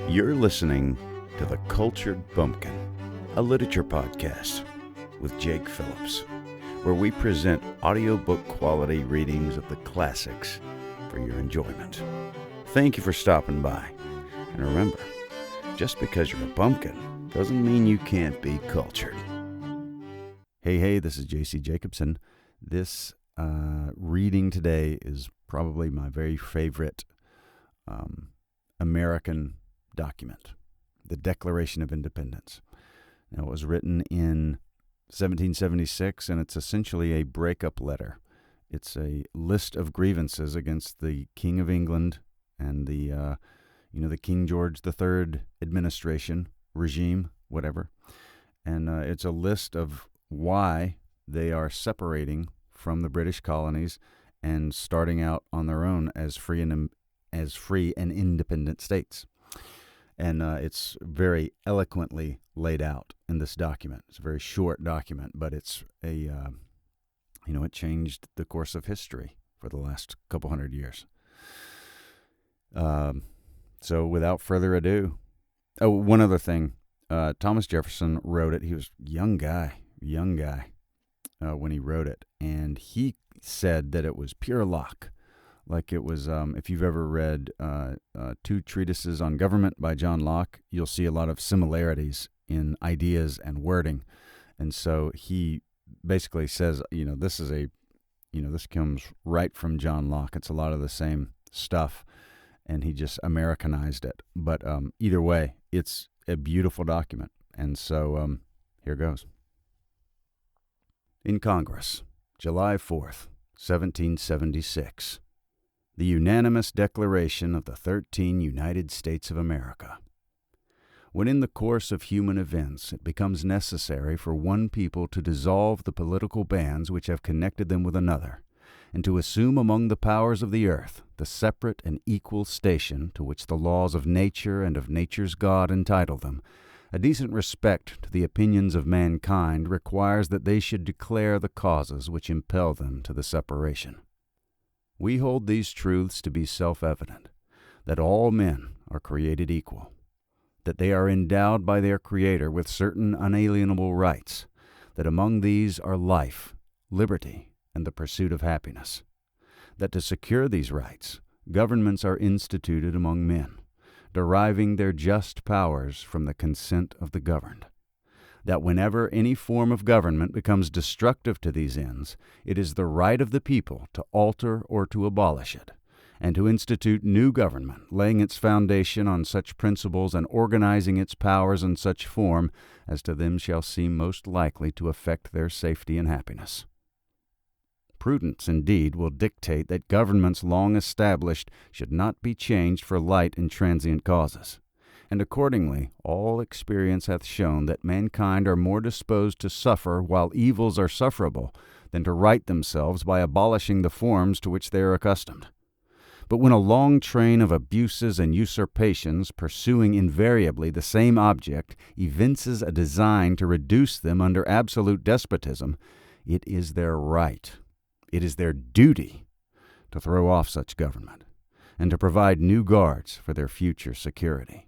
You're listening to The Cultured Bumpkin, a literature podcast with Jake Phillips, where we present audiobook quality readings of the classics for your enjoyment. Thank you for stopping by. And remember, just because you're a bumpkin doesn't mean you can't be cultured. Hey, this is J.C. Jacobson. This reading today is probably my very favorite American document, the Declaration of Independence. Now, it was written in 1776, and it's essentially a breakup letter. It's a list of grievances against the King of England and the King George III administration, regime, whatever. And it's a list of why they are separating from the British colonies and starting out on their own as free and independent states. And it's very eloquently laid out in this document. It's a very short document, but it's it changed the course of history for the last couple hundred years. So without further ado, one other thing, Thomas Jefferson wrote it. He was a young guy when he wrote it, and he said that it was pure luck. Like it was, if you've ever read two treatises on government by John Locke, you'll see a lot of similarities in ideas and wording. And so he basically says, this comes right from John Locke. It's a lot of the same stuff, and he just Americanized it. But either way, it's a beautiful document. And so here goes. In Congress, July 4th, 1776. The unanimous declaration of the 13 United States of America. When in the course of human events it becomes necessary for one people to dissolve the political bands which have connected them with another, and to assume among the powers of the earth the separate and equal station to which the laws of nature and of nature's God entitle them, a decent respect to the opinions of mankind requires that they should declare the causes which impel them to the separation. We hold these truths to be self-evident, that all men are created equal, that they are endowed by their Creator with certain unalienable rights, that among these are life, liberty, and the pursuit of happiness, that to secure these rights, governments are instituted among men, deriving their just powers from the consent of the governed, that whenever any form of government becomes destructive to these ends, it is the right of the people to alter or to abolish it, and to institute new government, laying its foundation on such principles and organizing its powers in such form as to them shall seem most likely to affect their safety and happiness. Prudence, indeed, will dictate that governments long established should not be changed for light and transient causes. And accordingly, all experience hath shown that mankind are more disposed to suffer while evils are sufferable than to right themselves by abolishing the forms to which they are accustomed. But when a long train of abuses and usurpations, pursuing invariably the same object, evinces a design to reduce them under absolute despotism, it is their right, it is their duty, to throw off such government, and to provide new guards for their future security.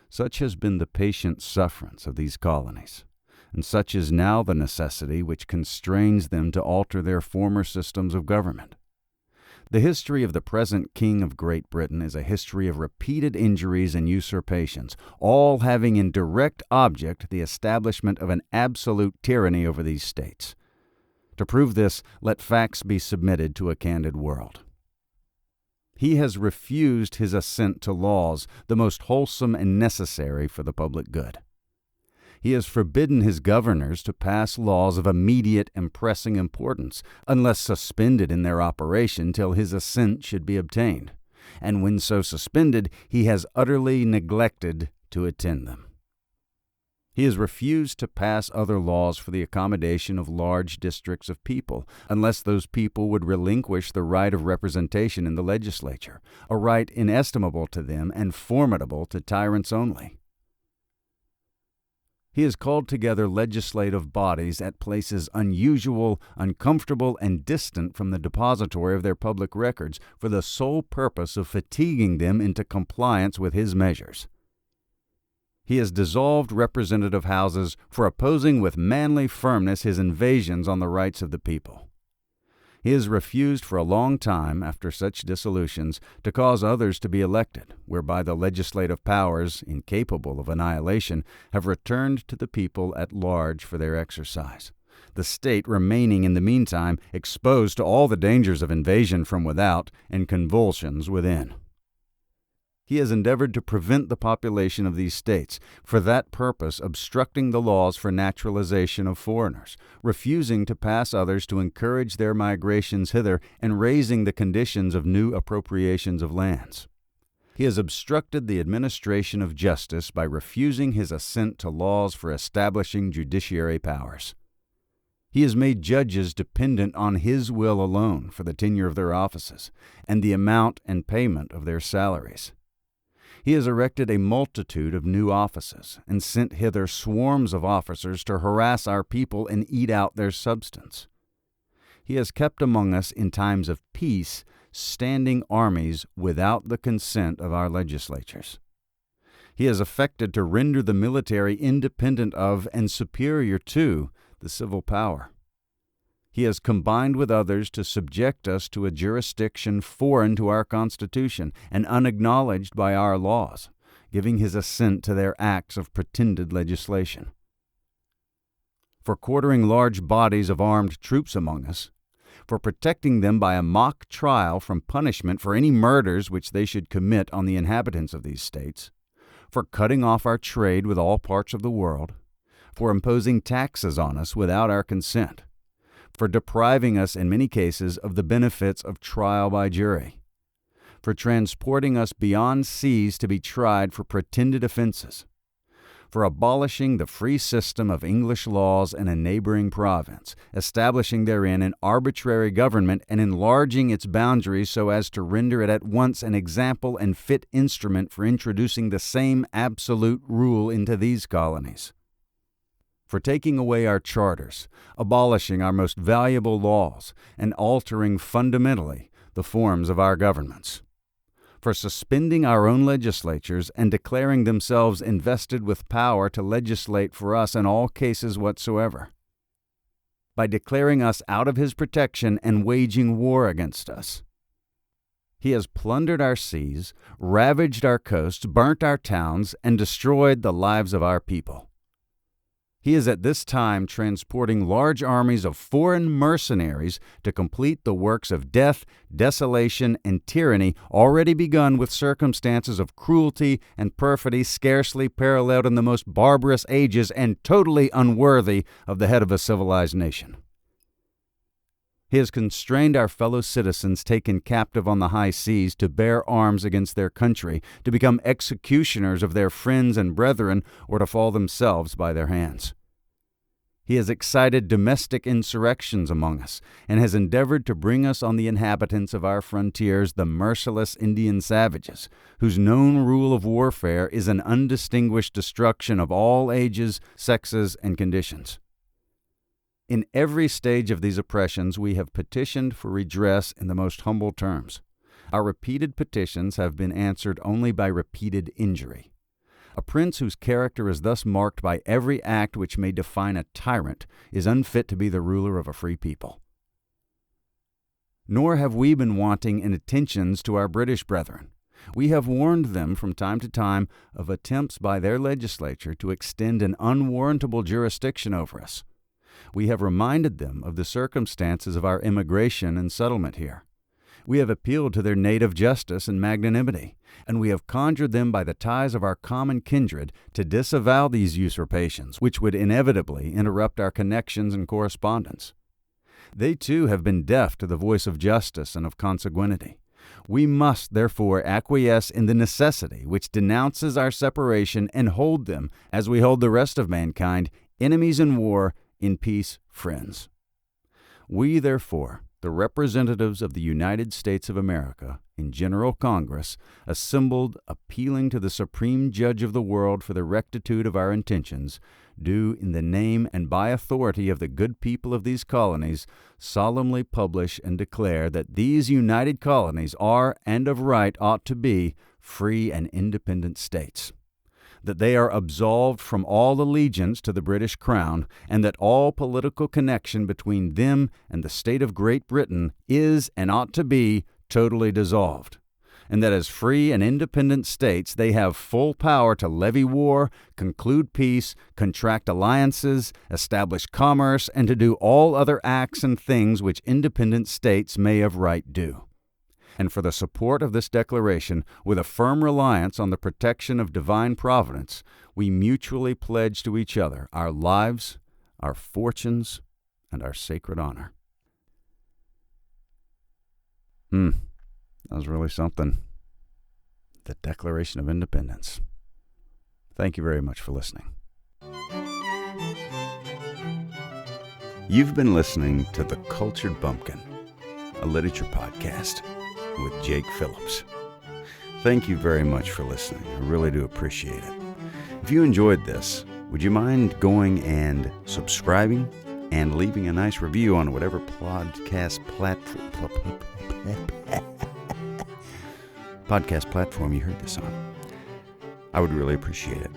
Such has been the patient sufferance of these colonies, and such is now the necessity which constrains them to alter their former systems of government. The history of the present King of Great Britain is a history of repeated injuries and usurpations, all having in direct object the establishment of an absolute tyranny over these states. To prove this, let facts be submitted to a candid world. He has refused his assent to laws the most wholesome and necessary for the public good. He has forbidden his governors to pass laws of immediate and pressing importance, unless suspended in their operation till his assent should be obtained, and when so suspended, he has utterly neglected to attend them. He has refused to pass other laws for the accommodation of large districts of people, unless those people would relinquish the right of representation in the legislature, a right inestimable to them and formidable to tyrants only. He has called together legislative bodies at places unusual, uncomfortable, and distant from the depository of their public records for the sole purpose of fatiguing them into compliance with his measures. He has dissolved representative houses for opposing with manly firmness his invasions on the rights of the people. He has refused for a long time, after such dissolutions, to cause others to be elected, whereby the legislative powers, incapable of annihilation, have returned to the people at large for their exercise, the state remaining in the meantime exposed to all the dangers of invasion from without and convulsions within. He has endeavored to prevent the population of these states, for that purpose obstructing the laws for naturalization of foreigners, refusing to pass others to encourage their migrations hither, and raising the conditions of new appropriations of lands. He has obstructed the administration of justice by refusing his assent to laws for establishing judiciary powers. He has made judges dependent on his will alone for the tenure of their offices, and the amount and payment of their salaries. He has erected a multitude of new offices, and sent hither swarms of officers to harass our people and eat out their substance. He has kept among us in times of peace standing armies without the consent of our legislatures. He has affected to render the military independent of and superior to the civil power. He has combined with others to subject us to a jurisdiction foreign to our Constitution and unacknowledged by our laws, giving his assent to their acts of pretended legislation. For quartering large bodies of armed troops among us, for protecting them by a mock trial from punishment for any murders which they should commit on the inhabitants of these states, for cutting off our trade with all parts of the world, for imposing taxes on us without our consent, for depriving us in many cases of the benefits of trial by jury, for transporting us beyond seas to be tried for pretended offenses, for abolishing the free system of English laws in a neighboring province, establishing therein an arbitrary government and enlarging its boundaries so as to render it at once an example and fit instrument for introducing the same absolute rule into these colonies, for taking away our charters, abolishing our most valuable laws, and altering fundamentally the forms of our governments, for suspending our own legislatures and declaring themselves invested with power to legislate for us in all cases whatsoever, by declaring us out of his protection and waging war against us. He has plundered our seas, ravaged our coasts, burnt our towns, and destroyed the lives of our people. He is at this time transporting large armies of foreign mercenaries to complete the works of death, desolation, and tyranny already begun with circumstances of cruelty and perfidy scarcely paralleled in the most barbarous ages and totally unworthy of the head of a civilized nation. He has constrained our fellow citizens taken captive on the high seas to bear arms against their country, to become executioners of their friends and brethren, or to fall themselves by their hands. He has excited domestic insurrections among us, and has endeavored to bring us on the inhabitants of our frontiers the merciless Indian savages, whose known rule of warfare is an undistinguished destruction of all ages, sexes, and conditions. In every stage of these oppressions we have petitioned for redress in the most humble terms. Our repeated petitions have been answered only by repeated injury. A prince whose character is thus marked by every act which may define a tyrant is unfit to be the ruler of a free people. Nor have we been wanting in attentions to our British brethren. We have warned them from time to time of attempts by their legislature to extend an unwarrantable jurisdiction over us. We have reminded them of the circumstances of our immigration and settlement here. We have appealed to their native justice and magnanimity, and we have conjured them by the ties of our common kindred to disavow these usurpations, which would inevitably interrupt our connections and correspondence. They too have been deaf to the voice of justice and of consanguinity. We must, therefore, acquiesce in the necessity which denounces our separation and hold them, as we hold the rest of mankind, enemies in war, in peace, friends. We, therefore, the representatives of the United States of America in General Congress, assembled appealing to the Supreme Judge of the world for the rectitude of our intentions, do, in the name and by authority of the good people of these colonies, solemnly publish and declare that these united colonies are, and of right ought to be, free and independent states, that they are absolved from all allegiance to the British Crown, and that all political connection between them and the state of Great Britain is, and ought to be, totally dissolved, and that as free and independent states they have full power to levy war, conclude peace, contract alliances, establish commerce, and to do all other acts and things which independent states may of right do. And for the support of this declaration, with a firm reliance on the protection of divine providence, we mutually pledge to each other our lives, our fortunes, and our sacred honor. That was really something. The Declaration of Independence. Thank you very much for listening. You've been listening to The Cultured Bumpkin, a literature podcast with Jake Phillips. Thank you very much for listening. I really do appreciate it. If you enjoyed this, would you mind going and subscribing and leaving a nice review on whatever podcast platform you heard this on? I would really appreciate it.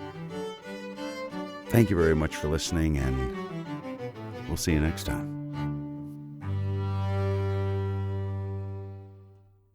Thank you very much for listening, and we'll see you next time.